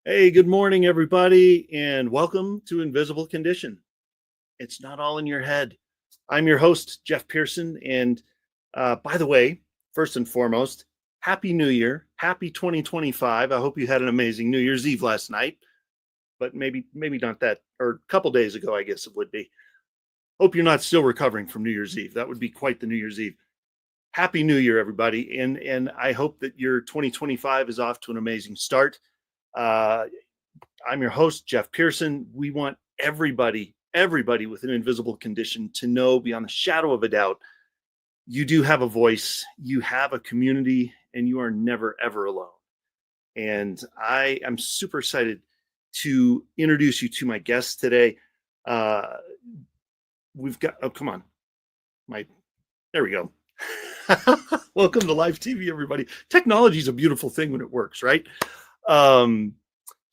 Hey, good morning, everybody, and welcome to Invisible Condition. It's not all in your head. I'm your host, Jeff Pearson, and by the way, first and foremost, Happy New Year, Happy 2025. I hope you had an amazing New Year's Eve last night, but maybe not that, or a couple days ago, I guess it would be. Hope you're not still recovering from New Year's Eve. That would be quite the New Year's Eve. Happy New Year, everybody, and I hope that your 2025 is off to an amazing start. I'm your host, Jeff Pearson. We want everybody with an invisible condition to know beyond the shadow of a doubt, you do have a voice, you have a community, and you are never, ever alone. And I am super excited to introduce you to my guest today. We've got, oh, come on. There we go. Welcome to live TV, everybody. Technology is a beautiful thing when it works, right?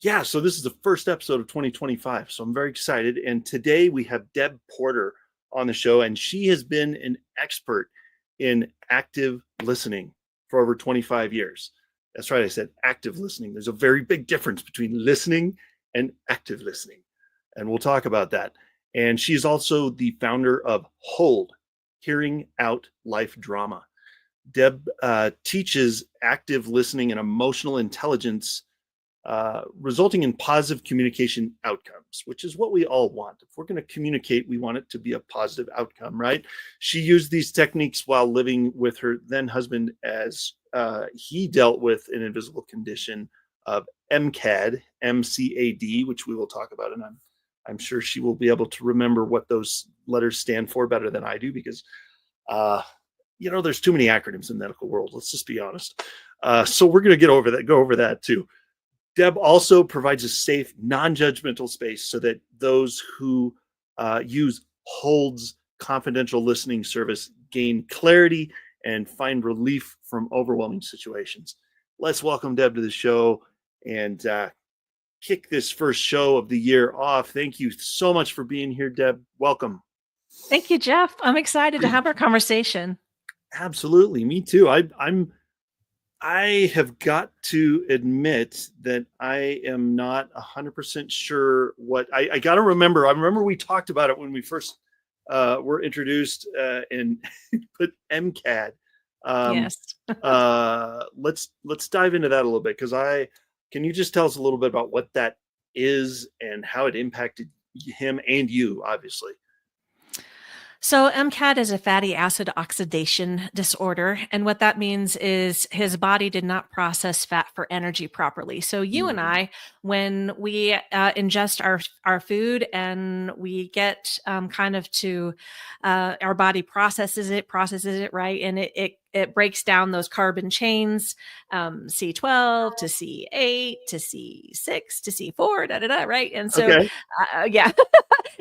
Yeah, so this is the first episode of 2025, so I'm very excited. And today we have Deb Porter on the show, and she has been an expert in active listening for over 25 years. That's right, I said active listening. There's a very big difference between listening and active listening, and we'll talk about that. And she's also the founder of Hold, Hearing Out Life Drama. Deb teaches active listening and emotional intelligence, resulting in positive communication outcomes, which is what we all want. If we're going to communicate, we want it to be a positive outcome, right? She used these techniques while living with her then husband as he dealt with an invisible condition of MCAD, M-C-A-D, which we will talk about. And I'm sure she will be able to remember what those letters stand for better than I do, because there's too many acronyms in the medical world. Let's just be honest. So we're going to go over that too. Deb also provides a safe, non-judgmental space so that those who use Hold's confidential listening service gain clarity and find relief from overwhelming situations. Let's welcome Deb to the show and kick this first show of the year off. Thank you so much for being here, Deb. Welcome. Thank you, Jeff. I'm excited to have our conversation. Absolutely. Me too. I have got to admit that I am not 100% sure what I got to remember. I remember we talked about it when we first were introduced and put MCAD. Yes. Let's dive into that a little bit, because can you just tell us a little bit about what that is and how it impacted him and you, obviously? So MCAD is a fatty acid oxidation disorder. And what that means is his body did not process fat for energy properly. So you and I, when we ingest our food and we get our body processes it right. And it breaks down those carbon chains, C12 to C8 to C6 to C4, right? And so, okay. Yeah.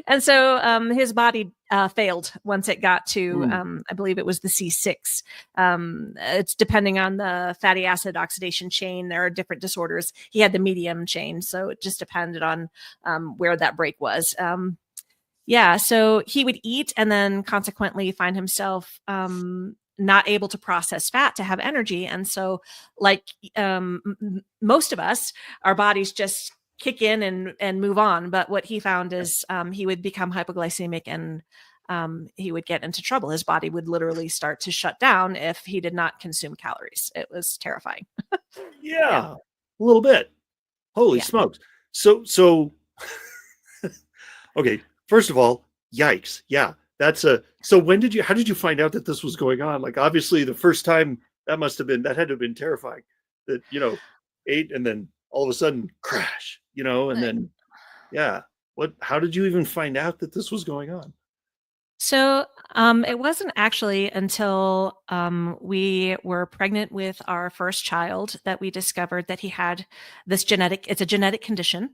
And so his body failed once it got to, I believe it was the C6. It's depending on the fatty acid oxidation chain. There are different disorders. He had the medium chain, so it just depended on where that break was. So he would eat and then consequently find himself not able to process fat to have energy. And so like most of us, our bodies just kick in and move on. But what he found is he would become hypoglycemic and he would get into trouble. His body would literally start to shut down if he did not consume calories. It was terrifying. Yeah, a little bit. Holy Yeah. smokes. So okay, first of all, yikes. Yeah. So how did you find out that this was going on? Like, obviously the first time that had to have been terrifying that, ate and then all of a sudden crash, and then, yeah. How did you even find out that this was going on? So it wasn't actually until we were pregnant with our first child that we discovered that he had it's a genetic condition.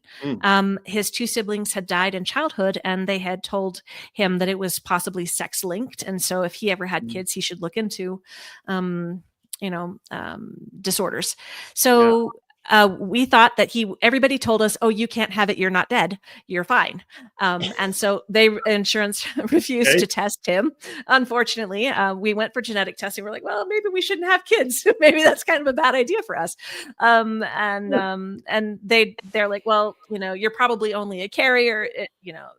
His two siblings had died in childhood and they had told him that it was possibly sex linked. And so if he ever had kids, he should look into, disorders. So we thought that everybody told us, oh, you can't have it. You're not dead. You're fine. And so insurance refused to test him. Unfortunately, we went for genetic testing. We're like, well, maybe we shouldn't have kids. Maybe that's kind of a bad idea for us. And they're like, well, you're probably only a carrier.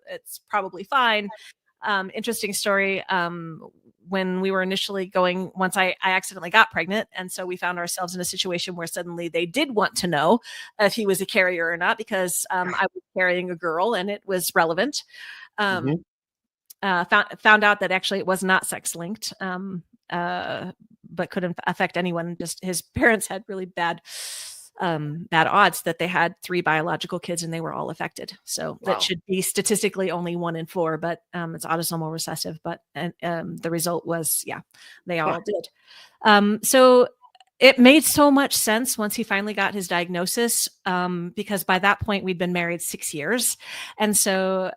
It's probably fine. Interesting story. When we were initially once I accidentally got pregnant. And so we found ourselves in a situation where suddenly they did want to know if he was a carrier or not, because I was carrying a girl and it was relevant. Found out that actually it was not sex linked, but couldn't affect anyone. Just his parents had really bad odds that they had 3 biological kids and they were all affected. So that should be statistically only 1 in 4, but it's autosomal recessive. But the result was, they all did. So it made so much sense once he finally got his diagnosis, because by that point we'd been married 6 years. And so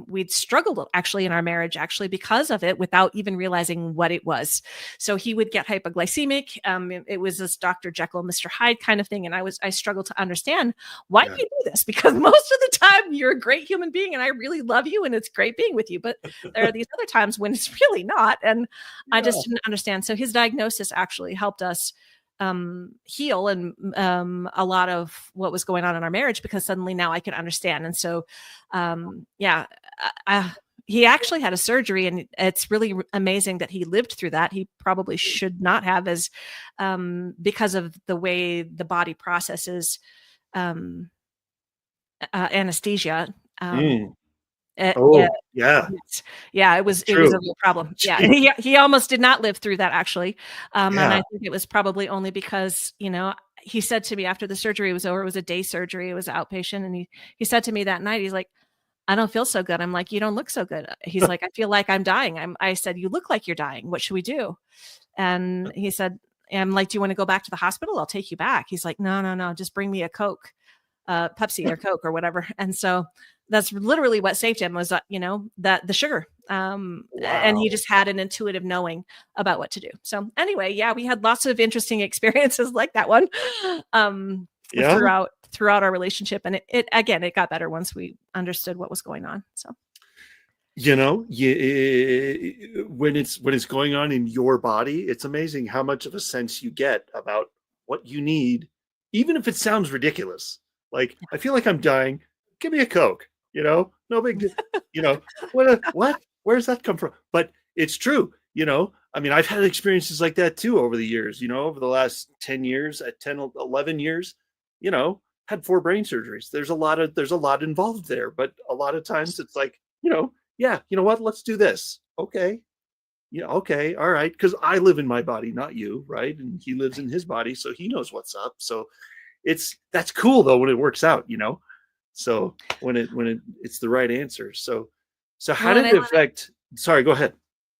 we'd struggled actually in our marriage, because of it, without even realizing what it was. So he would get hypoglycemic. It was this Dr. Jekyll, Mr. Hyde kind of thing. And I struggled to understand why you do this, because most of the time you're a great human being and I really love you and it's great being with you. But there are these other times when it's really not. And I just didn't understand. So his diagnosis actually helped us heal and a lot of what was going on in our marriage, because suddenly now I can understand. And so he actually had a surgery, and it's really amazing that he lived through that. He probably should not have, as because of the way the body processes anesthesia. It was a real problem. Yeah, he almost did not live through that, actually. And I think it was probably only because, he said to me after the surgery was over, it was a day surgery, it was outpatient, and he said to me that night, he's like, I don't feel so good. I'm like, you don't look so good. He's like, I feel like I'm dying. I said, you look like you're dying. What should we do? And he said, I'm like, do you want to go back to the hospital? I'll take you back. He's like, no, just bring me a Coke, Pepsi or Coke or whatever. And so that's literally what saved him, was, the sugar. And he just had an intuitive knowing about what to do. So anyway, we had lots of interesting experiences like that one throughout our relationship. And it got better once we understood what was going on. So, when it's going on in your body, it's amazing how much of a sense you get about what you need, even if it sounds ridiculous. Like, I feel like I'm dying. Give me a Coke. No big deal. What? Where does that come from? But it's true. I mean, I've had experiences like that too over the years, over the last 10 years, 11 years, had 4 brain surgeries. There's a lot involved there, but a lot of times it's like, what? Let's do this. Okay. Okay. All right. Cause I live in my body, not you. Right. And he lives in his body. So he knows what's up. So that's cool though, when it works out, So when it's the right answer. So how did it affect? Sorry, go ahead.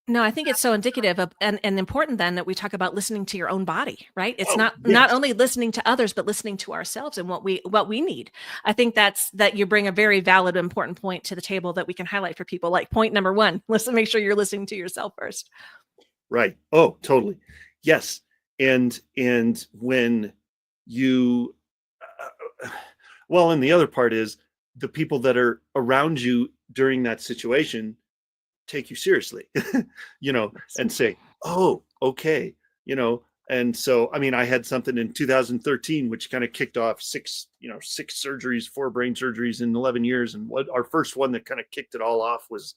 No, I think it's so indicative of and important then that we talk about listening to your own body, right? It's not only listening to others, but listening to ourselves and what we need. I think that you bring a very valid, important point to the table that we can highlight for people. Like point number 1, make sure you're listening to yourself first. Right. Oh, totally. Yes. And when you, and the other part is the people that are around you during that situation take you seriously, and say, oh, okay, and so, I mean, I had something in 2013, which kind of kicked off six surgeries, 4 brain surgeries in 11 years. And what our first one that kind of kicked it all off was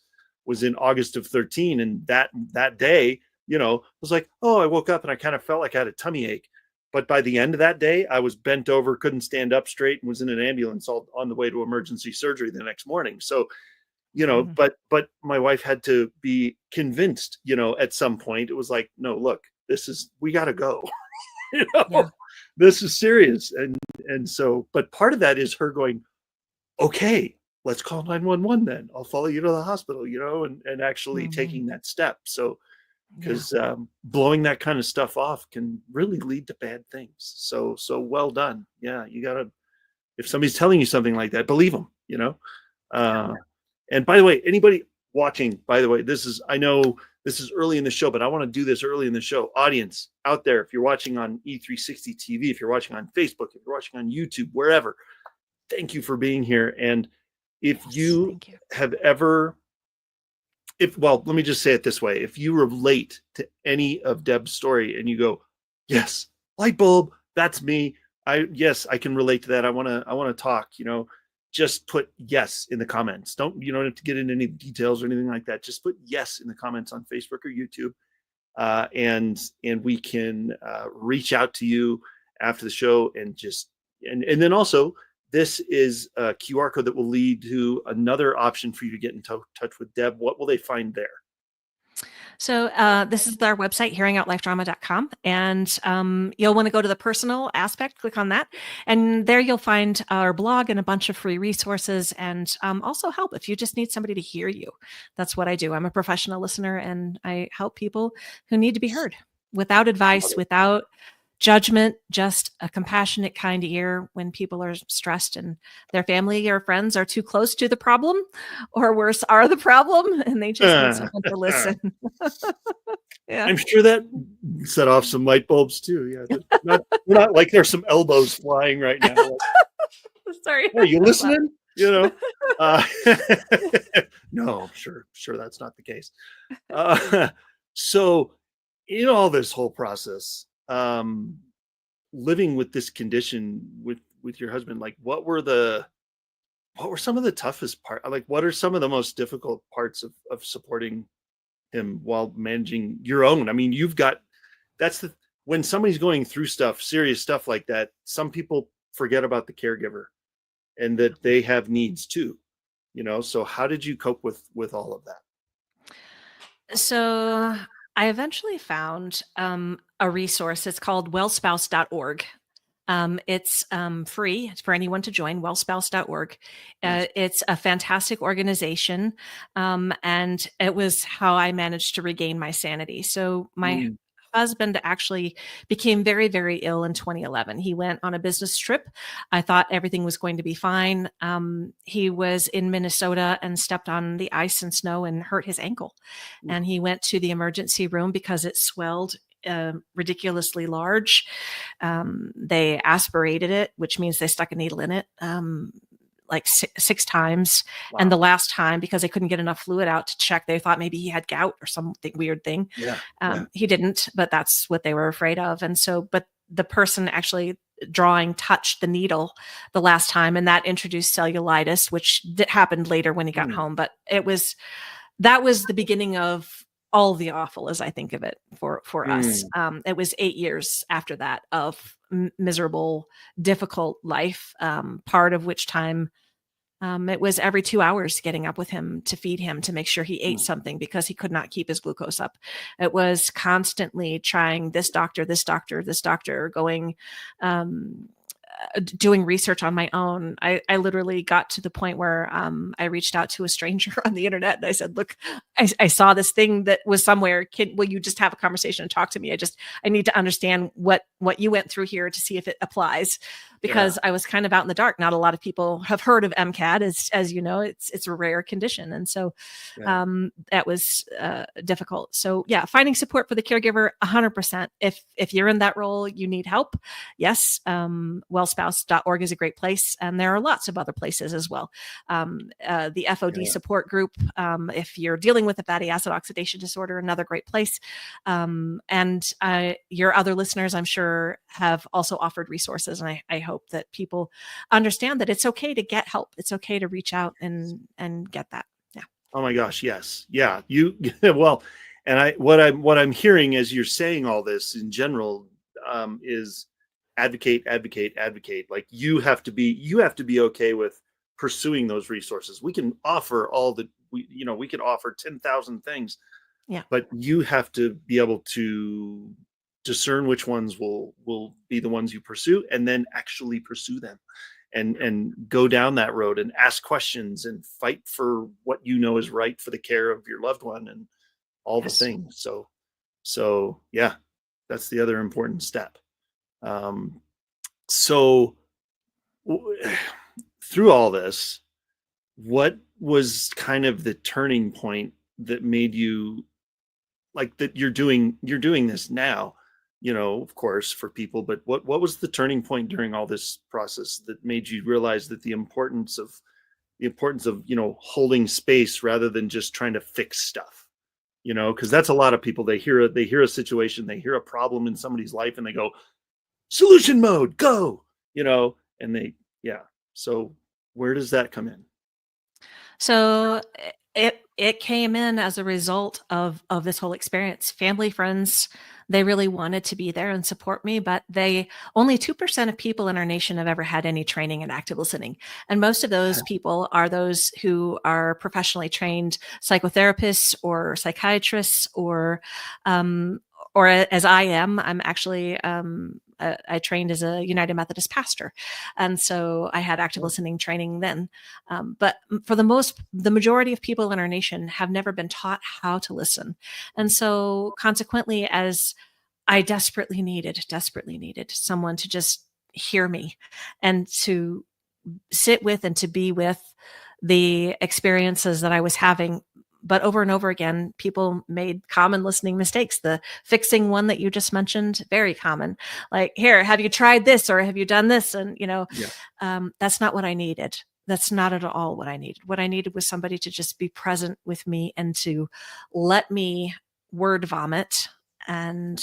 in August of 13. And that day, was like, oh, I woke up and I kind of felt like I had a tummy ache. But by the end of that day, I was bent over, couldn't stand up straight, and was in an ambulance on the way to emergency surgery the next morning. So, but my wife had to be convinced, at some point. It was like, no, look, we got to go. Yeah. This is serious. And so, but part of that is her going, okay, let's call 911 then. I'll follow you to the hospital, and actually taking that step. So, because blowing that kind of stuff off can really lead to bad things. So well done. Yeah, you gotta, if somebody's telling you something like that, believe them, and by the way, anybody watching, I know this is early in the show, but I want to do this early in the show. Audience out there, if you're watching on E360 TV, if you're watching on Facebook, if you're watching on YouTube, wherever, thank you for being here. And if you have ever, let me just say it this way. If you relate to any of Deb's story and you go, yes, light bulb, that's me. I can relate to that. I want to talk, just put yes in the comments. You don't have to get into any details or anything like that. Just put yes in the comments on Facebook or YouTube. And we can reach out to you after the show and and then also, this is a QR code that will lead to another option for you to get in touch with Deb. What will they find there? So this is our website, hearingoutLifeDrama.com. And you'll want to go to the personal aspect, click on that. And there you'll find our blog and a bunch of free resources and also help if you just need somebody to hear you. That's what I do. I'm a professional listener and I help people who need to be heard without advice, without judgment, just a compassionate, kind ear when people are stressed and their family or friends are too close to the problem, or worse, are the problem, and they just need someone to listen. Yeah. I'm sure that set off some light bulbs too. Yeah, not like there's some elbows flying right now. Sorry. Are you listening? No, sure that's not the case. So in all this whole process, living with this condition with your husband, like what were some of the toughest part? Like, what are some of the most difficult parts of supporting him while managing your own? I mean, when somebody's going through serious stuff like that, some people forget about the caregiver and that they have needs too, so how did you cope with all of that? So I eventually found a resource. It's called wellspouse.org. It's free. It's for anyone to join, wellspouse.org. It's a fantastic organization. And it was how I managed to regain my sanity. So my husband actually became very, very ill in 2011. He went on a business trip. I thought everything was going to be fine. He was in Minnesota and stepped on the ice and snow and hurt his ankle. And he went to the emergency room because it swelled ridiculously large. They aspirated it, which means they stuck a needle in it. Like six times. Wow. And the last time, because they couldn't get enough fluid out to check, they thought maybe he had gout or something weird thing. He didn't, but that's what they were afraid of. And so, but the person actually touched the needle the last time, and that introduced cellulitis, which happened later when he got home. But that was the beginning of all the awful, as I think of it, for us. It was 8 years after that of miserable, difficult life, part of which time it was every 2 hours getting up with him to feed him, to make sure he ate something because he could not keep his glucose up. It was constantly trying this doctor, going, doing research on my own. I literally got to the point where I reached out to a stranger on the internet and I said, look, I saw this thing that was somewhere. Will you just have a conversation and talk to me? I need to understand what you went through here to see if it applies. because I was kind of out in the dark. Not a lot of people have heard of MCAD, as you know, it's a rare condition. And so that was difficult. So yeah, finding support for the caregiver, 100%. If you're in that role, you need help. Yes. Wellspouse.org is a great place. And there are lots of other places as well. The FOD support group, if you're dealing with a fatty acid oxidation disorder, another great place. And your other listeners, I'm sure, have also offered resources. And I hope that people understand that it's okay to get help. It's okay to reach out and get that. Yeah. Oh my gosh. Yes. Yeah. You, well, and what I'm hearing as you're saying all this in general, is advocate. Like you have to be okay with pursuing those resources. We can offer we can offer 10,000 things. Yeah. But you have to be able to discern which ones will be the ones you pursue, and then actually pursue them and go down that road and ask questions and fight for what you know is right for the care of your loved one and all the things. So yeah, that's the other important step. So through all this, what was kind of the turning point that made you like that you're doing this now, of course, for people, but what was the turning point during all this process that made you realize that the importance of holding space rather than just trying to fix stuff, because that's a lot of people. They hear a situation, they hear a problem in somebody's life, and they go solution mode, go, and so where does that come in? So it came in as a result of this whole experience. Family, friends, they really wanted to be there and support me, but only 2% of people in our nation have ever had any training in active listening. And most of those people are those who are professionally trained psychotherapists or psychiatrists or as I am, I'm actually, I trained as a United Methodist pastor. And so I had active listening training then. But for the majority of people in our nation have never been taught how to listen. And so consequently, as I desperately needed someone to just hear me and to sit with and to be with the experiences that I was having. But over and over again, people made common listening mistakes. The fixing one that you just mentioned, very common. Like, here, have you tried this or have you done this? And, that's not what I needed. That's not at all what I needed. What I needed was somebody to just be present with me and to let me word vomit and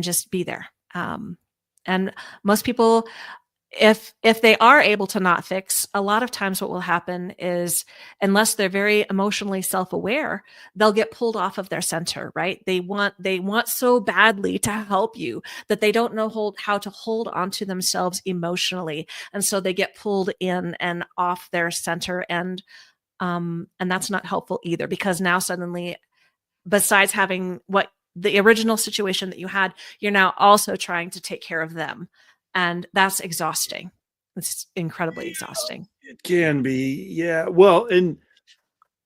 just be there. And most people, if they are able to not fix, a lot of times what will happen is, unless they're very emotionally self-aware, they'll get pulled off of their center, right? They want so badly to help you that they don't know how to hold onto themselves emotionally. And so they get pulled in and off their center. And that's not helpful either, because now suddenly, besides having the original situation that you had, you're now also trying to take care of them. And that's exhausting. It's incredibly exhausting. It can be. Yeah. Well, and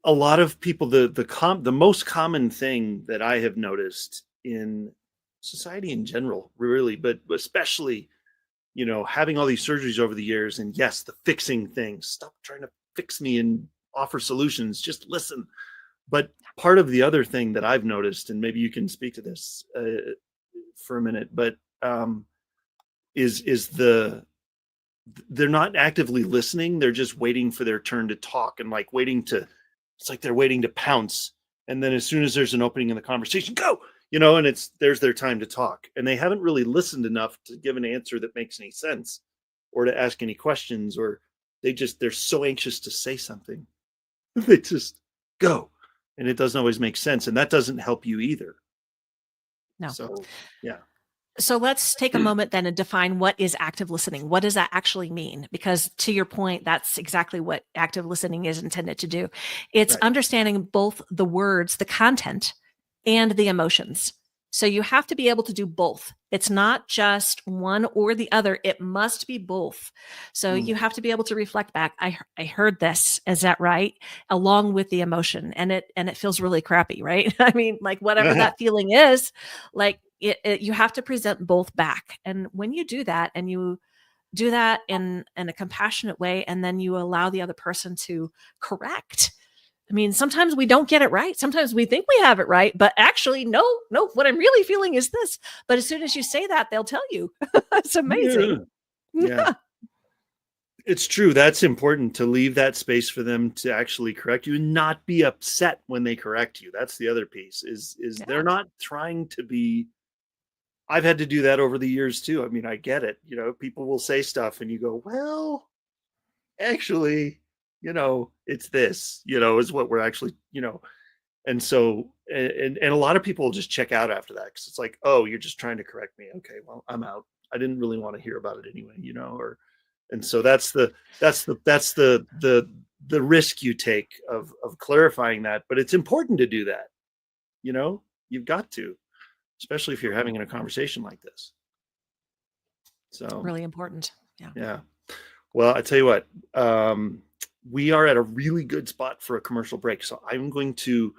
a lot of people, the most common thing that I have noticed in society in general, really, but especially, having all these surgeries over the years, and yes, the fixing things, stop trying to fix me and offer solutions, just listen. But part of the other thing that I've noticed, and maybe you can speak to this for a minute, but is they're not actively listening. They're just waiting for their turn to talk and it's like they're waiting to pounce. And then as soon as there's an opening in the conversation, go, and there's their time to talk. And they haven't really listened enough to give an answer that makes any sense or to ask any questions, or they're so anxious to say something. They just go, and it doesn't always make sense. And that doesn't help you either. No. So, yeah. So let's take a moment then and define what is active listening. What does that actually mean? Because to your point, that's exactly what active listening is intended to do. It's understanding both the words, the content, and the emotions. So you have to be able to do both. It's not just one or the other. It must be both. So you have to be able to reflect back. I heard this. Is that right? Along with the emotion. And it feels really crappy, right? I mean, like whatever that feeling is, like you have to present both back. And when you do that and you do that in a compassionate way, and then you allow the other person to correct. I mean, sometimes we don't get it right. Sometimes we think we have it right, but actually, no, what I'm really feeling is this. But as soon as you say that, they'll tell you. It's amazing. Yeah. It's true. That's important, to leave that space for them to actually correct you and not be upset when they correct you. That's the other piece is they're not trying to be. I've had to do that over the years too. I mean, I get it. People will say stuff and you go, well, actually, it's this, is what we're actually, and so, and a lot of people just check out after that. Cause it's like, oh, you're just trying to correct me. Okay, well, I'm out. I didn't really want to hear about it anyway, and so that's the risk you take of clarifying that. But it's important to do that. You've got to, especially if you're having a conversation like this. So really important. Yeah. Well, I tell you what, we are at a really good spot for a commercial break. So I'm going to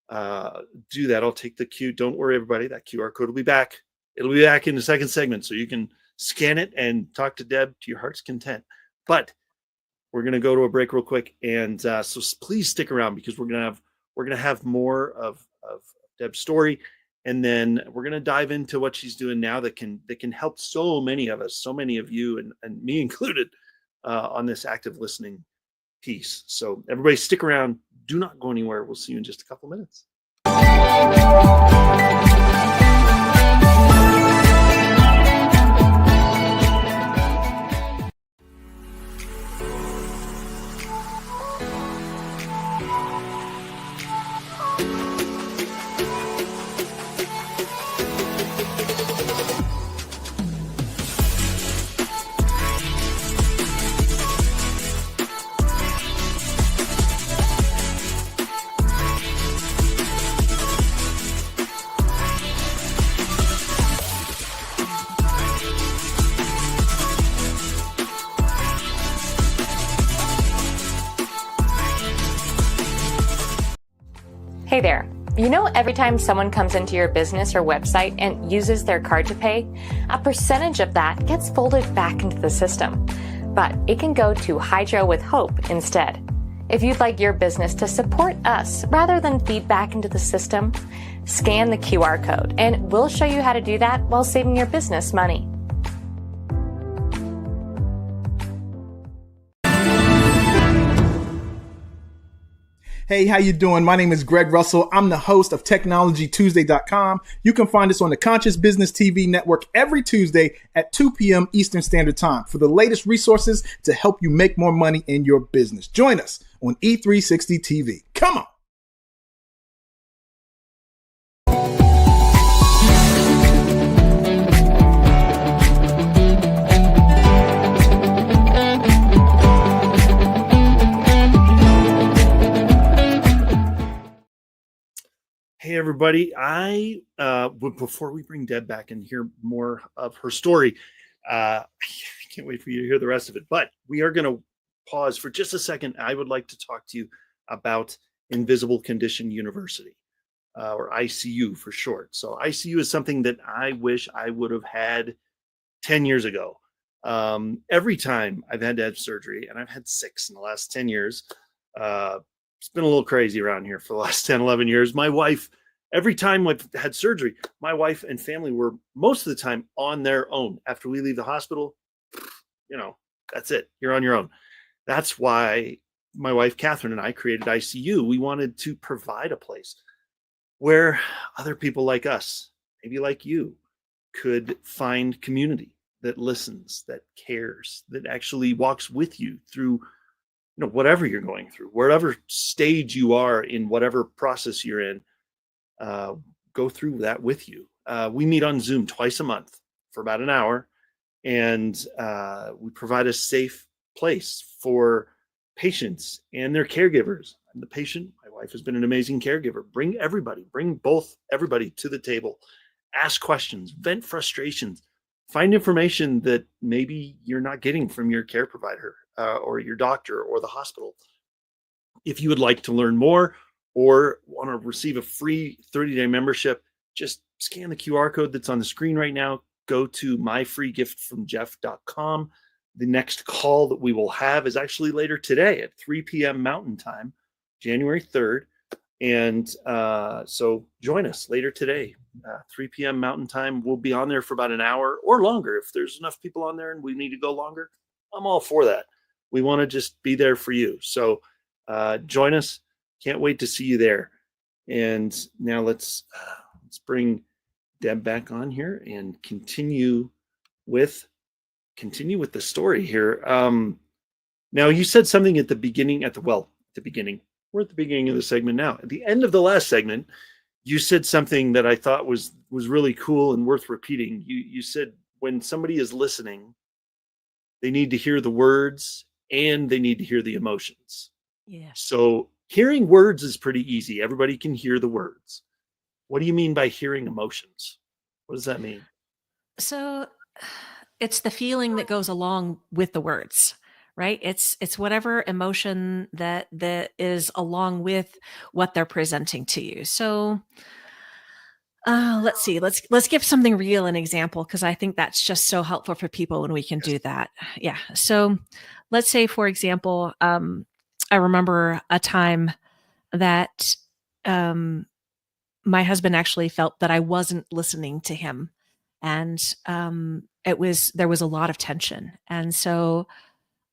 do that. I'll take the cue. Don't worry, everybody. That QR code will be back. It'll be back in the second segment, so you can scan it and talk to Deb to your heart's content. But we're going to go to a break real quick, and so please stick around, because we're going to have more of Deb's story, and then we're going to dive into what she's doing now that can help so many of us, so many of you, and me included, on this active listening piece. So everybody stick around. Do not go anywhere. We'll see you in just a couple minutes. Hey there. Every time someone comes into your business or website and uses their card to pay, a percentage of that gets folded back into the system. But it can go to Hydro with Hope instead. If you'd like your business to support us rather than feed back into the system, scan the QR code and we'll show you how to do that while saving your business money. Hey, how you doing? My name is Greg Russell. I'm the host of TechnologyTuesday.com. You can find us on the Conscious Business TV network every Tuesday at 2 p.m. Eastern Standard Time for the latest resources to help you make more money in your business. Join us on E360 TV. Come on. Hey, everybody. Before we bring Deb back and hear more of her story, I can't wait for you to hear the rest of it, but we are going to pause for just a second. I would like to talk to you about InvisibleCondition University, or ICU for short. So ICU is something that I wish I would have had 10 years ago. Every time I've had to have surgery, and I've had 6 in the last 10 years, it's been a little crazy around here for the last 10, 11 years. My wife, every time I've had surgery, my wife and family were most of the time on their own. After we leave the hospital, that's it. You're on your own. That's why my wife, Catherine, and I created ICU. We wanted to provide a place where other people like us, maybe like you, could find community that listens, that cares, that actually walks with you through whatever you're going through, wherever stage you are in whatever process you're in, go through that with you. We meet on Zoom twice a month for about an hour, and we provide a safe place for patients and their caregivers. I'm the patient. My wife has been an amazing caregiver. Bring everybody to the table. Ask questions, vent frustrations, find information that maybe you're not getting from your care provider, or your doctor or the hospital. If you would like to learn more or want to receive a free 30-day membership, just scan the QR code that's on the screen right now. Go to myfreegiftfromjeff.com. The next call that we will have is actually later today at 3 p.m. Mountain Time, January 3rd. And so join us later today, 3 p.m. Mountain Time. We'll be on there for about an hour or longer. If there's enough people on there and we need to go longer, I'm all for that. We want to just be there for you. So join us. Can't wait to see you there. And now let's bring Deb back on here and continue with the story here. Now you said something at the beginning, we're at the beginning of the segment now. At the end of the last segment, you said something that I thought was really cool and worth repeating. You said when somebody is listening, they need to hear the words and they need to hear the emotions. Yeah. So hearing words is pretty easy. Everybody can hear the words. What do you mean by hearing emotions? What does that mean? So it's the feeling that goes along with the words, right? It's whatever emotion that is along with what they're presenting to you. So let's see. Let's give something real an example, because I think that's just so helpful for people when we can do that. Yeah. So let's say, for example, I remember a time that my husband actually felt that I wasn't listening to him, and there was a lot of tension, and so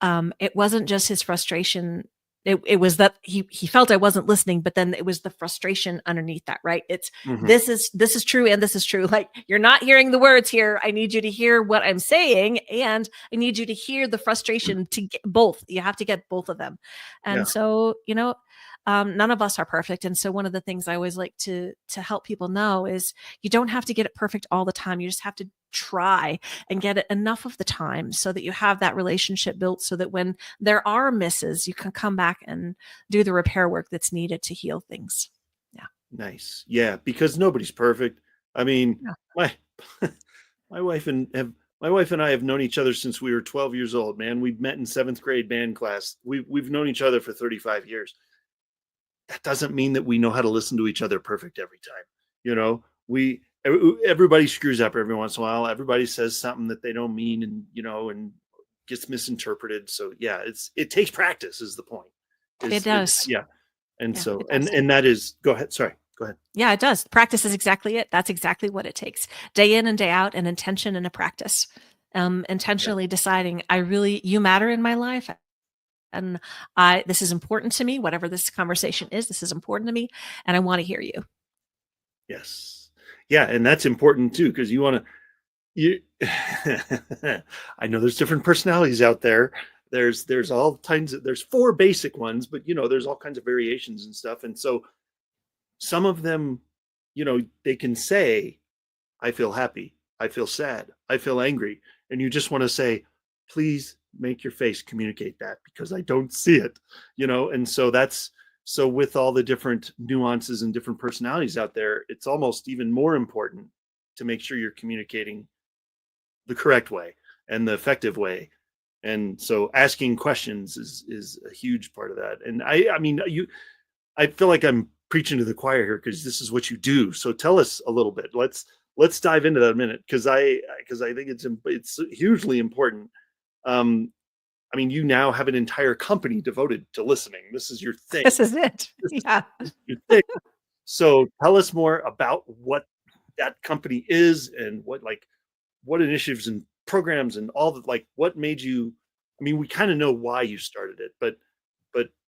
it wasn't just his frustration. It was that he felt I wasn't listening, but then it was the frustration underneath that, right? It's this is true and this is true. Like, you're not hearing the words here. I need you to hear what I'm saying, and I need you to hear the frustration to get both. You have to get both of them. And so, none of us are perfect. And so one of the things I always like to help people know is you don't have to get it perfect all the time. You just have to try and get it enough of the time so that you have that relationship built, so that when there are misses, you can come back and do the repair work that's needed to heal things. Yeah. Nice. Yeah. Because nobody's perfect. I mean, my wife and I have known each other since we were 12 years old, man. We've met in 7th grade band class. We've known each other for 35 years. That doesn't mean that we know how to listen to each other perfect every time. Everybody screws up every once in a while. Everybody says something that they don't mean, and gets misinterpreted. So yeah, it takes practice is the point. It does. Yeah. And so, and that is, go ahead. Sorry, go ahead. Yeah, it does. Practice is exactly it. That's exactly what it takes. Day in and day out, an intention and a practice. Intentionally deciding, you matter in my life. And this is important to me, whatever this conversation is, this is important to me, and I want to hear you. Yes. Yeah. And that's important too, because I know there's different personalities out there. There's all kinds of, there's 4 basic ones, but there's all kinds of variations and stuff. And so some of them, they can say, I feel happy, I feel sad, I feel angry. And you just want to say, please make your face communicate that, because I don't see it, and so with all the different nuances and different personalities out there, it's almost even more important to make sure you're communicating the correct way and the effective way. And so asking questions is a huge part of that. And I feel like I'm preaching to the choir here, because this is what you do. So tell us a little bit. Let's dive into that a minute, because I think it's hugely important. You now have an entire company devoted to listening. This is your thing. This is it. Yeah. This is your thing. So tell us more about what that company is, and what initiatives and programs and all that, what made you, we kind of know why you started it, but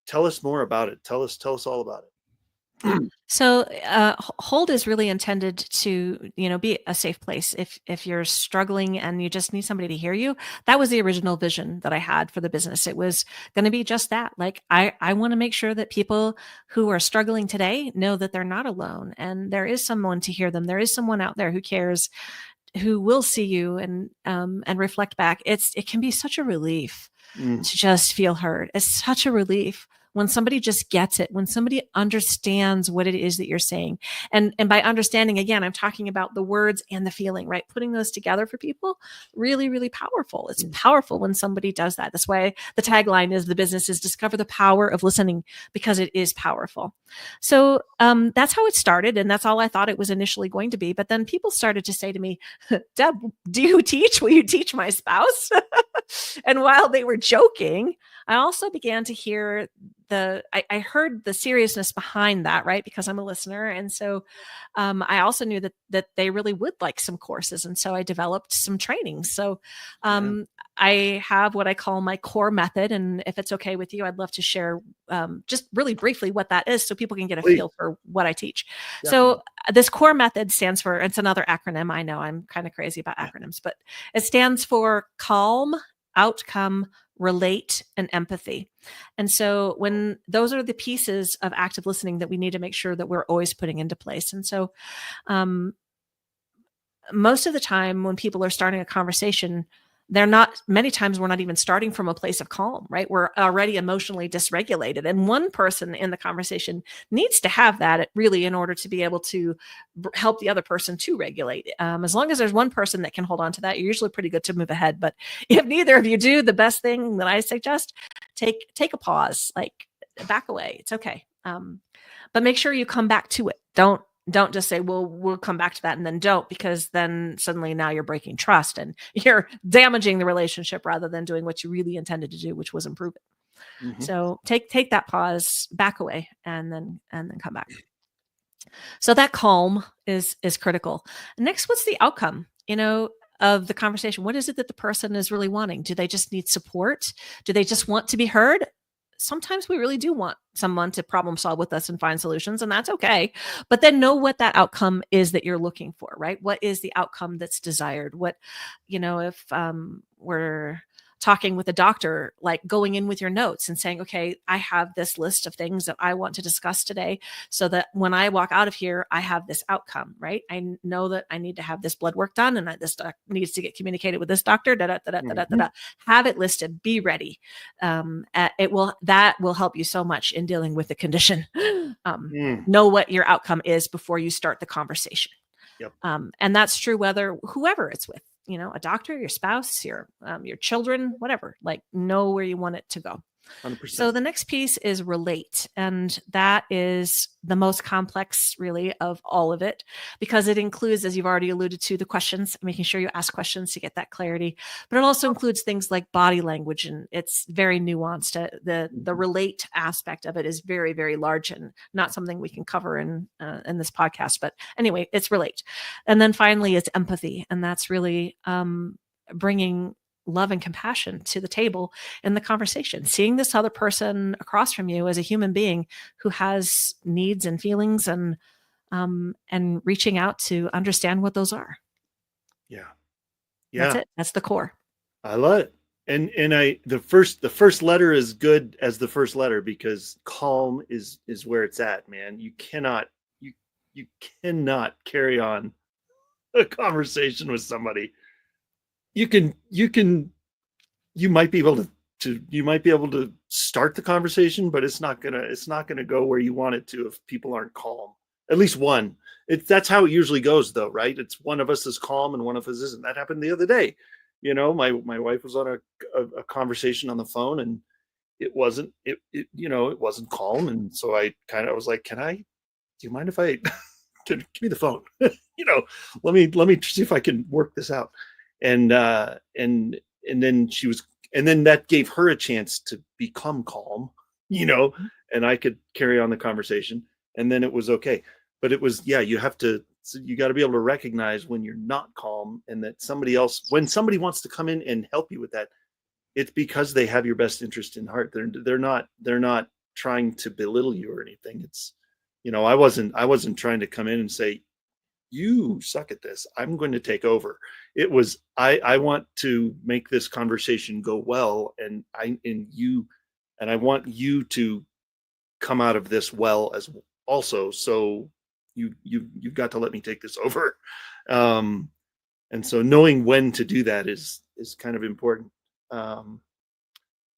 tell us more about it. Tell us all about it. So Hold is really intended to, be a safe place. If you're struggling and you just need somebody to hear you, that was the original vision that I had for the business. It was going to be just that. I want to make sure that people who are struggling today know that they're not alone, and there is someone to hear them. There is someone out there who cares, who will see you and reflect back. It can be such a relief to just feel heard. It's such a relief when somebody just gets it, when somebody understands what it is that you're saying. And by understanding, again, I'm talking about the words and the feeling, right? Putting those together for people, really, really powerful. It's powerful when somebody does that. That's why the tagline is the business is discover the power of listening, because it is powerful. So that's how it started. And that's all I thought it was initially going to be. But then people started to say to me, Deb, do you teach? Will you teach my spouse? And while they were joking, I also began to hear I heard the seriousness behind that, right? Because I'm a listener. And so I also knew that they really would like some courses. And so I developed some training. So I have what I call my core method. And if it's okay with you, I'd love to share just really briefly what that is so people can get a feel for what I teach. Yeah. So this core method stands for, it's another acronym. I know I'm kind of crazy about acronyms, but it stands for calm, outcome, relate, and empathy. And so when those are the pieces of active listening that we need to make sure that we're always putting into place. And so most of the time when people are starting a conversation, many times we're not even starting from a place of calm, right? We're already emotionally dysregulated. And one person in the conversation needs to have that really in order to be able to help the other person to regulate. As long as there's one person that can hold on to that, you're usually pretty good to move ahead. But if neither of you do, the best thing that I suggest, take a pause, like back away. It's okay. But make sure you come back to it. Don't just say, well, we'll come back to that and then don't, because then suddenly now you're breaking trust and you're damaging the relationship rather than doing what you really intended to do, which was improve it. Mm-hmm. So take that pause, back away, and then come back. So that calm is critical. Next, what's the outcome, of the conversation? What is it that the person is really wanting? Do they just need support? Do they just want to be heard? Sometimes we really do want someone to problem solve with us and find solutions, and that's okay. But then know what that outcome is that you're looking for, right? What is the outcome that's desired? What, if we're talking with a doctor, like going in with your notes and saying, okay, I have this list of things that I want to discuss today so that when I walk out of here, I have this outcome, right? I know that I need to have this blood work done and this needs to get communicated with this doctor, Have it listed, be ready. That will help you so much in dealing with the condition. Know what your outcome is before you start the conversation. Yep. And that's true whoever it's with. A doctor, your spouse, your children, whatever, like know where you want it to go. 100%. So the next piece is relate. And that is the most complex really of all of it, because it includes, as you've already alluded to, the questions, making sure you ask questions to get that clarity, but it also includes things like body language, and it's very nuanced. The relate aspect of it is very, very large and not something we can cover in this podcast. But anyway, it's relate. And then finally it's empathy. And that's really bringing love and compassion to the table in the conversation, seeing this other person across from you as a human being who has needs and feelings, and reaching out to understand what those are. Yeah. That's it. That's the core. I love it. And the first letter is good as the first letter, because calm is where it's at, man. You cannot carry on a conversation with somebody. You might be able to start the conversation, but it's not gonna go where you want it to if people aren't calm. At least one. That's how it usually goes, though, right? It's one of us is calm and one of us isn't. That happened the other day. My wife was on a conversation on the phone, and it wasn't calm, and so I kind of was like, do you mind if I give me the phone? Let me see if I can work this out. And then that gave her a chance to become calm, and I could carry on the conversation, and then it was okay. But it was, you got to be able to recognize when you're not calm, and that when somebody wants to come in and help you with that, it's because they have your best interest in heart. They're not trying to belittle you or anything. It's, I wasn't trying to come in and say, you suck at this, I'm going to take over. It was, I want to make this conversation go well, and I want you to come out of this well as also. So you've got to let me take this over. And so knowing when to do that is kind of important.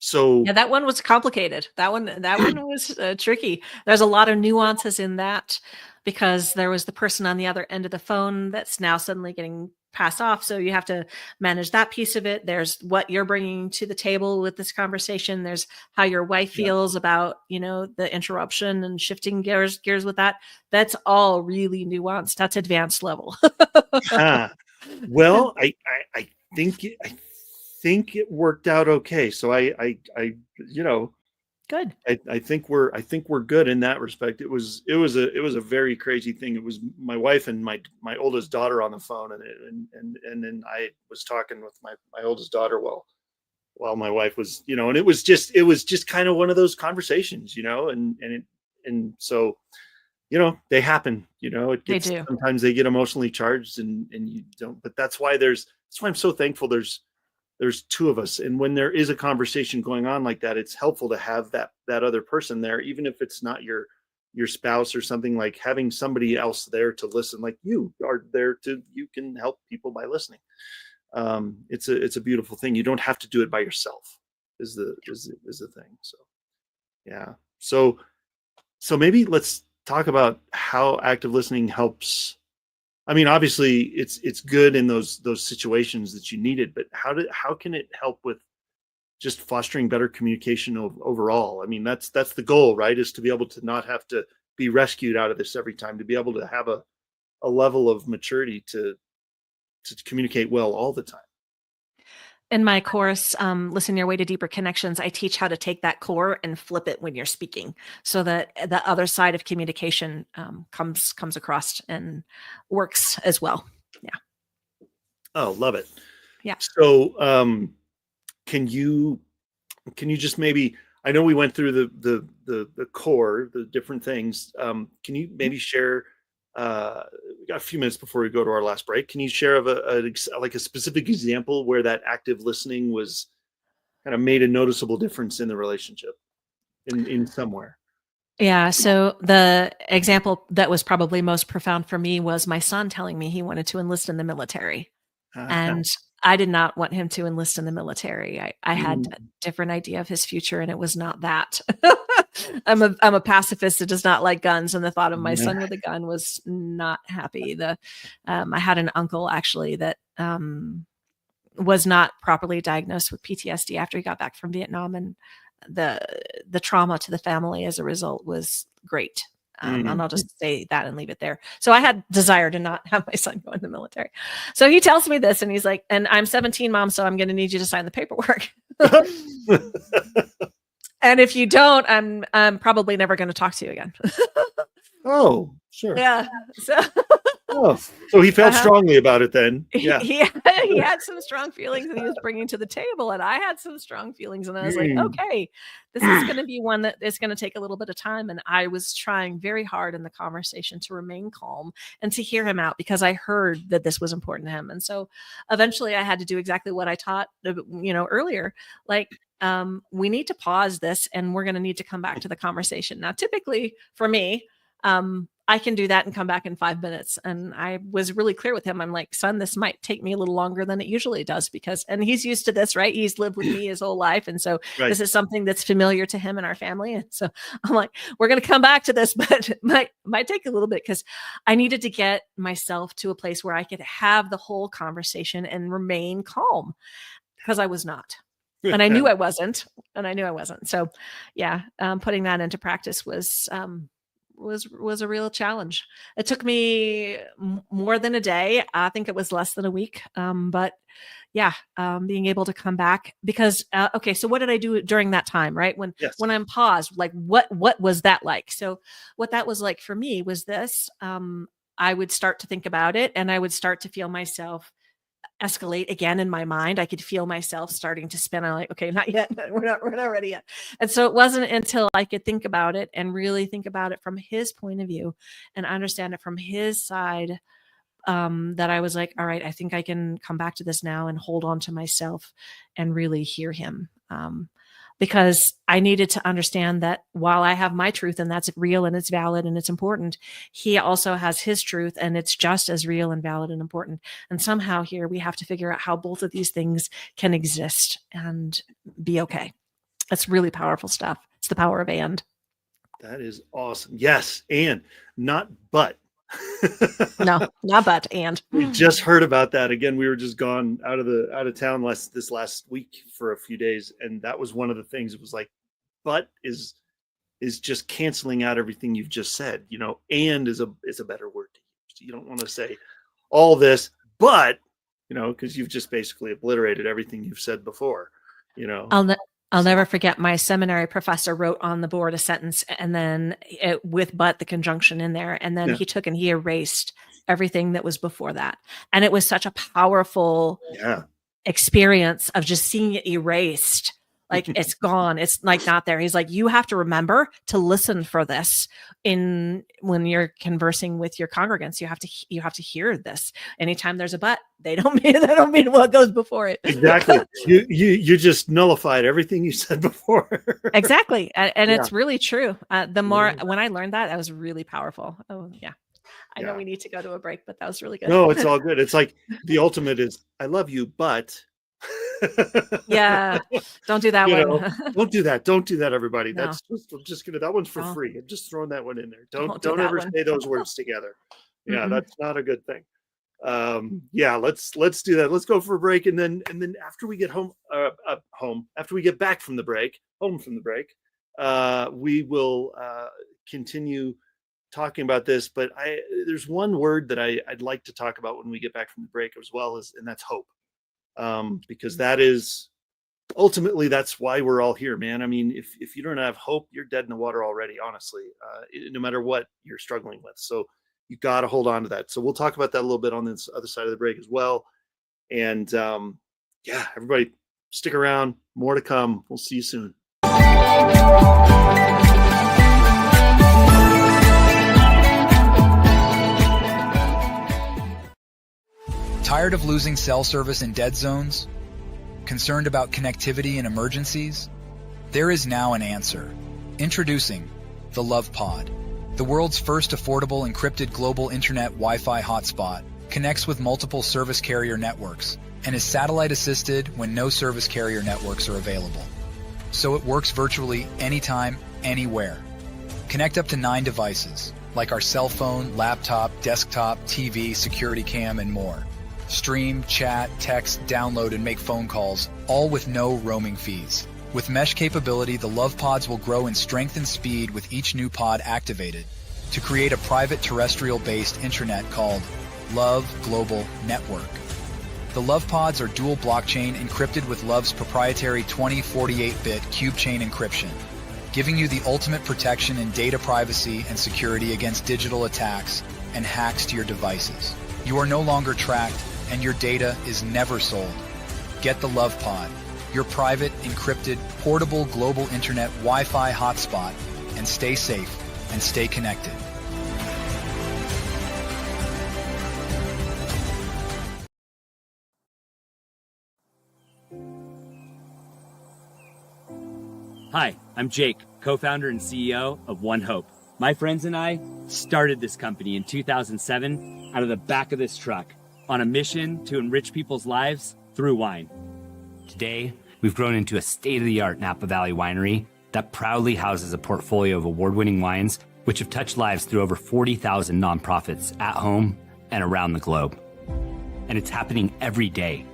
So Yeah, that one was complicated. That one was tricky. There's a lot of nuances in that because there was the person on the other end of the phone that's now suddenly getting passed off. So you have to manage that piece of it. There's what you're bringing to the table with this conversation. There's how your wife feels about, the interruption and shifting gears with that. That's all really nuanced. That's advanced level. Well, I think it worked out okay. So I Good. I think we're good in that respect. It was a very crazy thing. It was my wife and my oldest daughter on the phone, and then I was talking with my oldest daughter while my wife was, and it was just kind of one of those conversations, and so they happen. They do. Sometimes they get emotionally charged, and you don't. But that's why I'm so thankful there's two of us, and when there is a conversation going on like that, it's helpful to have that other person there, even if it's not your spouse or something. Like having somebody else there to listen, like you are there you can help people by listening. It's a beautiful thing. You don't have to do it by yourself is the thing. So yeah. So maybe let's talk about how active listening helps. I mean, obviously it's good in those situations that you need it, but how can it help with just fostering better communication overall? I mean, that's the goal, right? Is to be able to not have to be rescued out of this every time, to be able to have a level of maturity to communicate well all the time. In my course, Listen Your Way to Deeper Connections, I teach how to take that core and flip it when you're speaking so that the other side of communication comes across and works as well. Yeah. Oh, love it. Yeah. So can you just maybe, I know we went through the core, the different things. Can you maybe share, we got a few minutes before we go to our last break. Can you share of a specific example where that active listening was kind of made a noticeable difference in the relationship in somewhere? Yeah. So the example that was probably most profound for me was my son telling me he wanted to enlist in the military. And I did not want him to enlist in the military. I had a different idea of his future, and it was not that. I'm a pacifist that does not like guns, and the thought of my son with a gun was not happy. I had an uncle actually that was not properly diagnosed with PTSD after he got back from Vietnam, and the trauma to the family as a result was great. And I'll just say that and leave it there. So I had desire to not have my son go in the military. So he tells me this, and he's like, and I'm 17, Mom, so I'm going to need you to sign the paperwork. And if you don't, I'm probably never going to talk to you again. Oh, sure. Yeah. So he felt strongly about it then. Yeah. He had some strong feelings that he was bringing to the table, and I had some strong feelings, and I was like, okay, this is going to be one that is going to take a little bit of time. And I was trying very hard in the conversation to remain calm and to hear him out because I heard that this was important to him. And so eventually I had to do exactly what I taught, earlier, like, we need to pause this and we're going to need to come back to the conversation. Now, typically for me, I can do that and come back in 5 minutes. And I was really clear with him. I'm like, son, this might take me a little longer than it usually does and he's used to this, right? He's lived with me his whole life. And so This is something that's familiar to him and our family. And so I'm like, we're going to come back to this, but it might take a little bit because I needed to get myself to a place where I could have the whole conversation and remain calm because I was not. And I knew I wasn't. So yeah, putting that into practice was a real challenge. It took me more than a day. I think it was less than a week. But yeah, being able to come back because, okay, so what did I do during that time, right? When I'm paused, like what was that like? So what that was like for me was this, I would start to think about it and I would start to feel myself escalate again in my mind. I could feel myself starting to spin. I'm like, okay, not yet. We're not ready yet. And so it wasn't until I could think about it and really think about it from his point of view and understand it from his side, that I was like, all right, I think I can come back to this now and hold on to myself and really hear him. Because I needed to understand that while I have my truth and that's real and it's valid and it's important, he also has his truth and it's just as real and valid and important. And somehow here we have to figure out how both of these things can exist and be okay. That's really powerful stuff. It's the power of and. That is awesome. Yes, and not but. No, not but and. We just heard about that again. We were just gone out of town this last week for a few days, and that was one of the things. It was like, but is just canceling out everything you've just said. And is a better word to use. You don't want to say all this, but because you've just basically obliterated everything you've said before. I'll never forget my seminary professor wrote on the board a sentence and then with but the conjunction in there. And then he took and he erased everything that was before that. And it was such a powerful experience of just seeing it erased. Like it's gone. It's like not there. He's like, you have to remember to listen for this when you're conversing with your congregants. You have to hear this. Anytime there's a but, they don't mean what goes before it. Exactly. You just nullified everything you said before. Exactly. And it's really true. When I learned that was really powerful. Oh yeah. I know we need to go to a break, but that was really good. No, it's all good. It's like the ultimate is I love you, but yeah, don't do that one. Don't do that, everybody. No. I'm just gonna, that one's for free. I'm just throwing that one in there. Don't ever say those words together. Yeah, that's not a good thing. Let's do that. Let's go for a break, and then after we get after we get back from the break, we will continue talking about this. But there's one word that I'd like to talk about when we get back from the break as well, and that's hope. Because that is ultimately, that's why we're all here, man. I mean, if you don't have hope, you're dead in the water already, honestly, no matter what you're struggling with. So you got to hold on to that. So we'll talk about that a little bit on this other side of the break as well. And everybody stick around, more to come. We'll see you soon. Tired of losing cell service in dead zones? Concerned about connectivity in emergencies? There is now an answer. Introducing the Love Pod. The world's first affordable encrypted global internet Wi-Fi hotspot connects with multiple service carrier networks and is satellite assisted when no service carrier networks are available. So it works virtually anytime, anywhere. Connect up to 9 devices, like our cell phone, laptop, desktop, TV, security cam, and more. Stream, chat, text, download, and make phone calls, all with no roaming fees. With mesh capability, the Love Pods will grow in strength and speed with each new pod activated to create a private terrestrial-based intranet called Love Global Network. The Love Pods are dual blockchain encrypted with Love's proprietary 2048-bit cube chain encryption, giving you the ultimate protection in data privacy and security against digital attacks and hacks to your devices. You are no longer tracked, and your data is never sold. Get the Love Pod, your private, encrypted, portable global internet Wi-Fi hotspot, and stay safe and stay connected. Hi, I'm Jake, co-founder and CEO of One Hope. My friends and I started this company in 2007 out of the back of this truck on a mission to enrich people's lives through wine. Today, we've grown into a state-of-the-art Napa Valley winery that proudly houses a portfolio of award-winning wines which have touched lives through over 40,000 nonprofits at home and around the globe. And it's happening every day.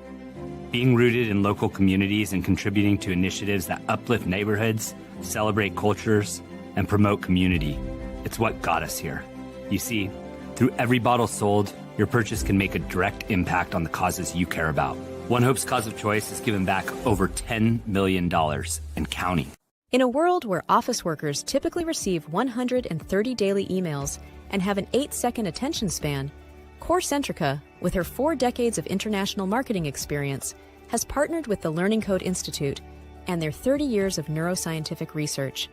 Being rooted in local communities and contributing to initiatives that uplift neighborhoods, celebrate cultures, and promote community. It's what got us here. You see, through every bottle sold, your purchase can make a direct impact on the causes you care about. One Hope's cause of choice has given back over $10 million and counting. In a world where office workers typically receive 130 daily emails and have an 8-second attention span, CoreCentrica, with her 4 decades of international marketing experience, has partnered with the Learning Code Institute and their 30 years of neuroscientific research.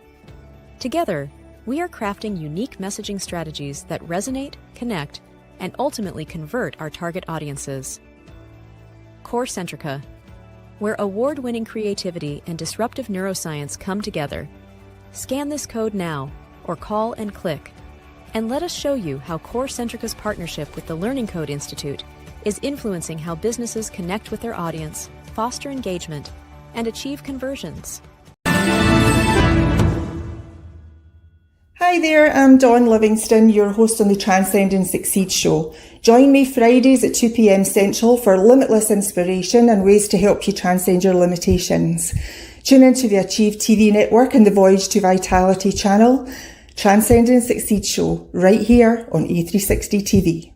Together, we are crafting unique messaging strategies that resonate, connect, and ultimately convert our target audiences. CoreCentrica, where award-winning creativity and disruptive neuroscience come together. Scan this code now, or call and click, and let us show you how CoreCentrica's partnership with the Learning Code Institute is influencing how businesses connect with their audience, foster engagement, and achieve conversions. Hi there, I'm Dawn Livingston, your host on the Transcend and Succeed show. Join me Fridays at 2 p.m. Central for limitless inspiration and ways to help you transcend your limitations. Tune into the Achieve TV network and the Voyage to Vitality channel. Transcend and Succeed show, right here on A360 TV.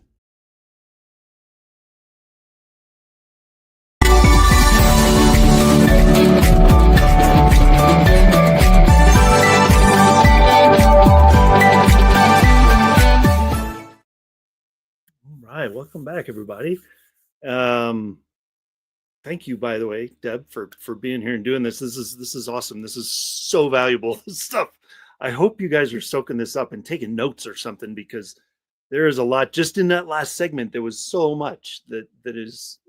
All right, welcome back, everybody. Thank you, by the way, Deb, for being here and doing this. This is awesome. This is so valuable stuff. I hope you guys are soaking this up and taking notes or something, because there is a lot just in that last segment. There was so much that is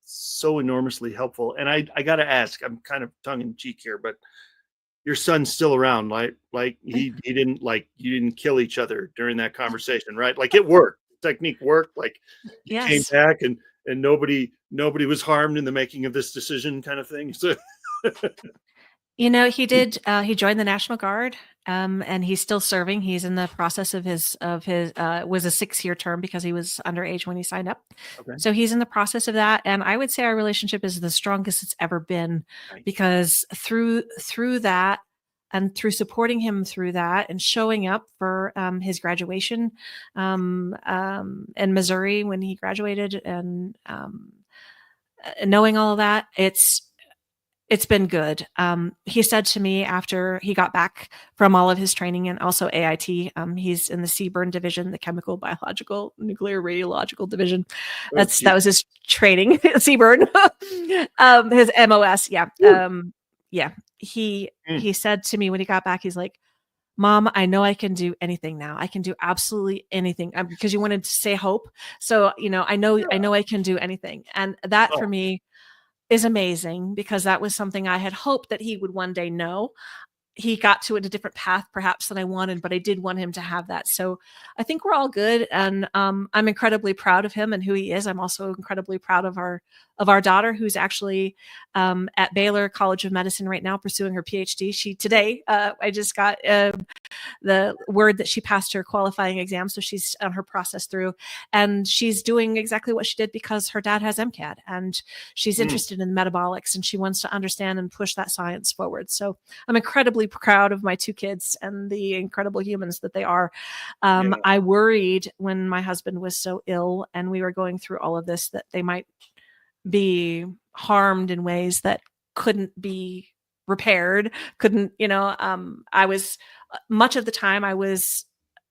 so enormously helpful. And I got to ask, I'm kind of tongue in cheek here, but your son's still around, like he didn't, like, you didn't kill each other during that conversation, right? Like, it worked. The technique worked. Like, you came back and nobody was harmed in the making of this decision, kind of thing. So You know, he did. He joined the National Guard, and he's still serving. He's in the process of his was a 6-year term because he was underage when he signed up. Okay. So he's in the process of that, and I would say our relationship is the strongest it's ever been, because through that, and through supporting him through that, and showing up for his graduation in Missouri when he graduated, and knowing all of that, it's been good. He said to me after he got back from all of his training, and also AIT, he's in the CBRN division, the Chemical, Biological, Nuclear, Radiological division. That was his training, CBRN, his MOS. Yeah. Yeah. He said to me when he got back, he's like, "Mom, I know I can do anything now. I can do absolutely anything," because you wanted to say hope. So, I know I can do anything. And that for me is amazing, because that was something I had hoped that he would one day know. He got to it a different path perhaps than I wanted, but I did want him to have that. So I think we're all good. And I'm incredibly proud of him and who he is. I'm also incredibly proud of our daughter, who's actually at Baylor College of Medicine right now, pursuing her PhD. Today, I just got the word that she passed her qualifying exam. So she's on her process through, and she's doing exactly what she did because her dad has MCAD, and she's interested in metabolics, and she wants to understand and push that science forward. So I'm incredibly proud of my 2 kids and the incredible humans that they are. I worried when my husband was so ill and we were going through all of this that they might be harmed in ways that couldn't be repaired, I was much of the time I was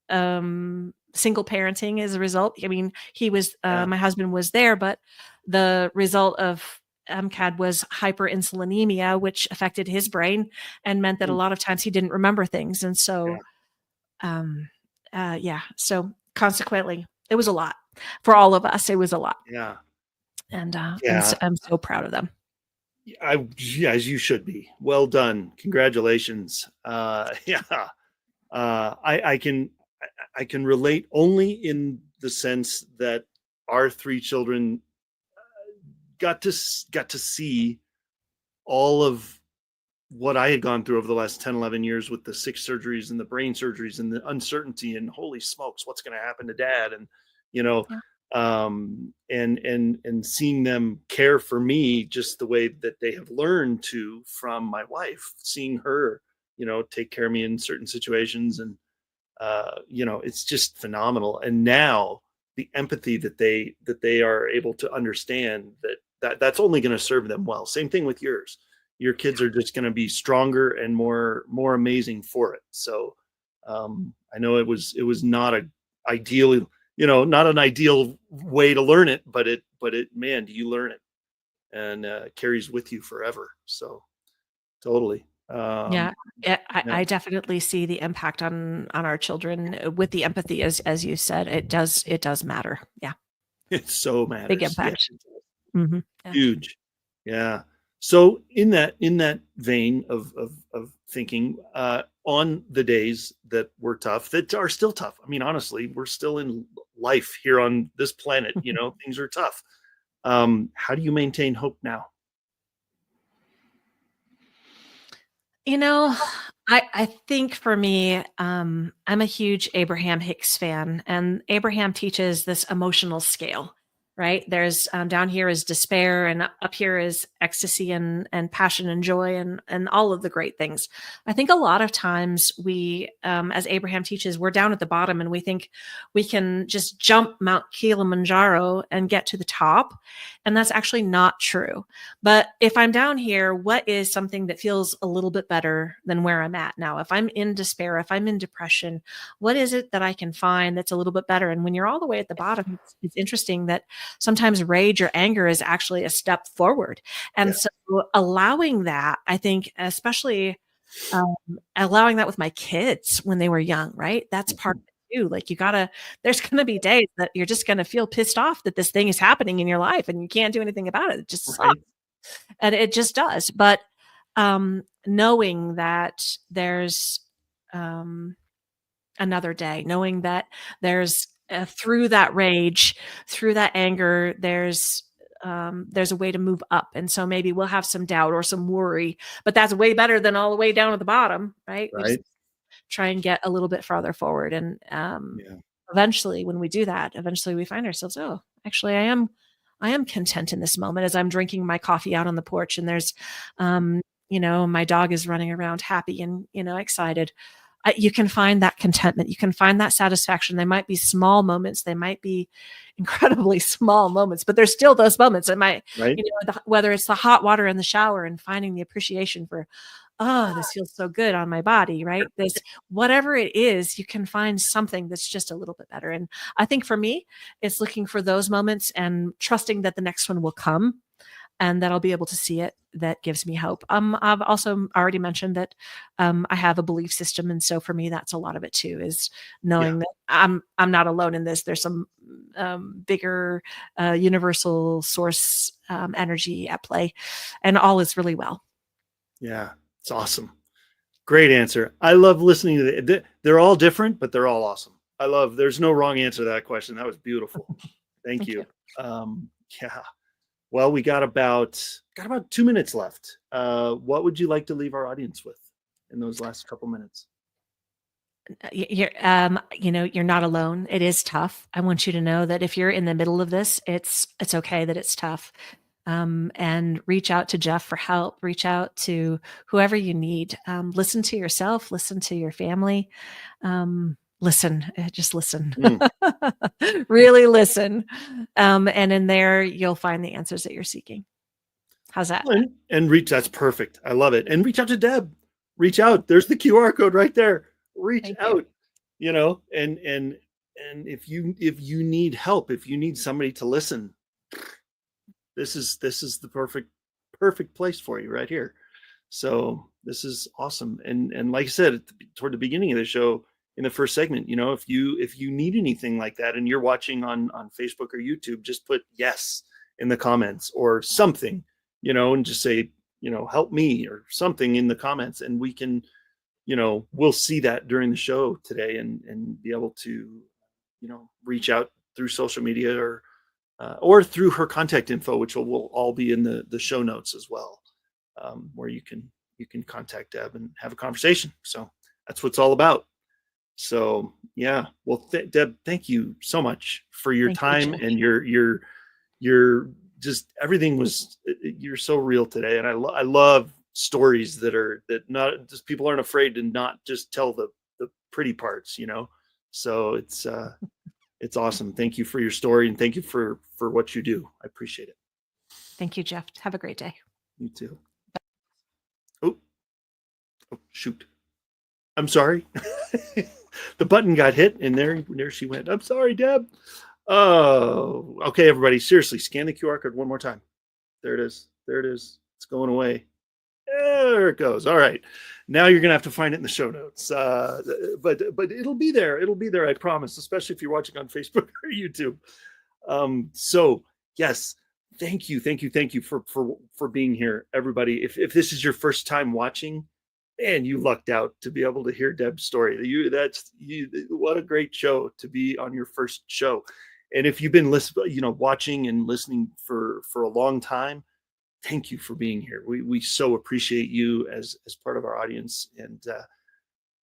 single parenting as a result. I mean, he was my husband was there, but the result of MCAD was hyperinsulinemia, which affected his brain and meant that a lot of times he didn't remember things. And so, so consequently, it was a lot for all of us. It was a lot. Yeah. And I'm so proud of them. As you should be. Well done. Congratulations. I can relate only in the sense that our 3 children got to see all of what I had gone through over the last 10, 11 years with the 6 surgeries and the brain surgeries and the uncertainty, and holy smokes, what's going to happen to Dad? And, and seeing them care for me just the way that they have learned to from my wife, seeing her, take care of me in certain situations. And, it's just phenomenal. And now the empathy that they are able to understand that's only going to serve them well. Same thing with yours. Your kids are just going to be stronger and more amazing for it. So I know it was not not an ideal way to learn it, but man, do you learn it, and carries with you forever. So totally. I definitely see the impact on our children with the empathy, as you said. It does matter. Yeah. It so matters. Big impact. Yes. Mm-hmm. Yeah. Huge. Yeah. So in that vein of thinking, on the days that were tough, that are still tough. I mean, honestly, we're still in life here on this planet, things are tough. How do you maintain hope now? I think for me, I'm a huge Abraham Hicks fan, and Abraham teaches this emotional scale, right? There's down here is despair, and up here is ecstasy and passion and joy and all of the great things. I think a lot of times we, as Abraham teaches, we're down at the bottom and we think we can just jump Mount Kilimanjaro and get to the top, and that's actually not true. But if I'm down here, what is something that feels a little bit better than where I'm at now? If I'm in despair, if I'm in depression, what is it that I can find that's a little bit better? And when you're all the way at the bottom, it's interesting that sometimes rage or anger is actually a step forward. And so allowing that, I think, especially allowing that with my kids when they were young, right? That's part of it too. Like there's going to be days that you're just going to feel pissed off that this thing is happening in your life and you can't do anything about it. It just sucks. And it just does. But knowing that there's another day, knowing that there's through that rage, through that anger, there's a way to move up. And so maybe we'll have some doubt or some worry, but that's way better than all the way down at the bottom, right? We just try and get a little bit farther forward. And eventually when we do that, eventually we find ourselves, oh, actually I am content in this moment as I'm drinking my coffee out on the porch and there's, my dog is running around happy and, excited. You can find that contentment. You can find that satisfaction. They might be small moments. They might be incredibly small moments, but there's still those moments. It might, whether it's the hot water in the shower and finding the appreciation for, oh, this feels so good on my body, right? This, whatever it is, you can find something that's just a little bit better. And I think for me, it's looking for those moments and trusting that the next one will come and that I'll be able to see it. That gives me hope. I've also already mentioned that I have a belief system. And so for me, that's a lot of it too, is knowing that I'm not alone in this. There's some bigger universal source energy at play and all is really well. Yeah, it's awesome. Great answer. I love listening to they're all different, but they're all awesome. There's no wrong answer to that question. That was beautiful. Thank you. Well, we got about 2 minutes left. What would you like to leave our audience with in those last couple minutes? You're not alone. It is tough. I want you to know that if you're in the middle of this, it's okay that it's tough. And reach out to Jeff for help. Reach out to whoever you need. Listen to yourself. Listen to your family. Listen, just listen, really listen. And in there, you'll find the answers that you're seeking. How's that? And that's perfect. I love it. And reach out to Deb. Reach out. There's the QR code right there. Reach out, and if you need help, if you need somebody to listen, this is the perfect place for you right here. So this is awesome. And like I said, toward the beginning of the show, in the first segment, if you need anything like that and you're watching on Facebook or YouTube, just put yes in the comments or something, and just say, help me or something in the comments. And we can, we'll see that during the show today and be able to, reach out through social media or through her contact info, which will all be in the show notes as well, where you can contact Deb and have a conversation. So that's what it's all about. So yeah, well, Deb, thank you so much for your time and your just everything you're so real today. And I love stories that not just people aren't afraid to not just tell the pretty parts, so it's awesome. Thank you for your story and thank you for what you do. I appreciate it. Thank you, Jeff. Have a great day. You too. Oh shoot. I'm sorry. The button got hit and there she went. I'm sorry, Deb. Oh, okay, everybody. Seriously, scan the QR code one more time. There it is. It's going away. There it goes. All right. Now you're going to have to find it in the show notes. But it'll be there. It'll be there. I promise, especially if you're watching on Facebook or YouTube. So yes, thank you for being here, everybody. If this is your first time watching, man, you lucked out to be able to hear Deb's story. What a great show to be on your first show. And if you've been watching and listening for a long time, thank you for being here. We so appreciate you as part of our audience, and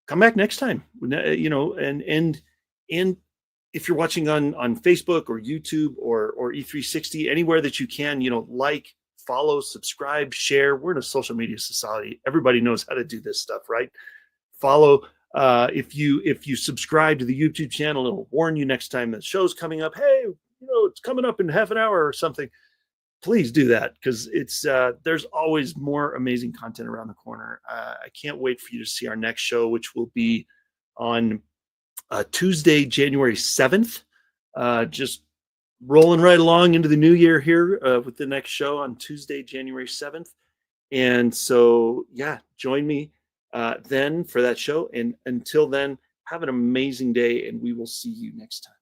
come back next time. And if you're watching on Facebook or YouTube or E360, anywhere that you can, like, follow, subscribe, share. We're in a social media society. Everybody knows how to do this stuff, right? Follow. If you subscribe to the YouTube channel, it'll warn you next time the show's coming up. Hey, it's coming up in half an hour or something. Please do that, because it's there's always more amazing content around the corner. I can't wait for you to see our next show, which will be on Tuesday, January 7th. Just rolling right along into the new year here with the next show on Tuesday, January 7th. And so, yeah, join me then for that show. And until then, have an amazing day, and we will see you next time.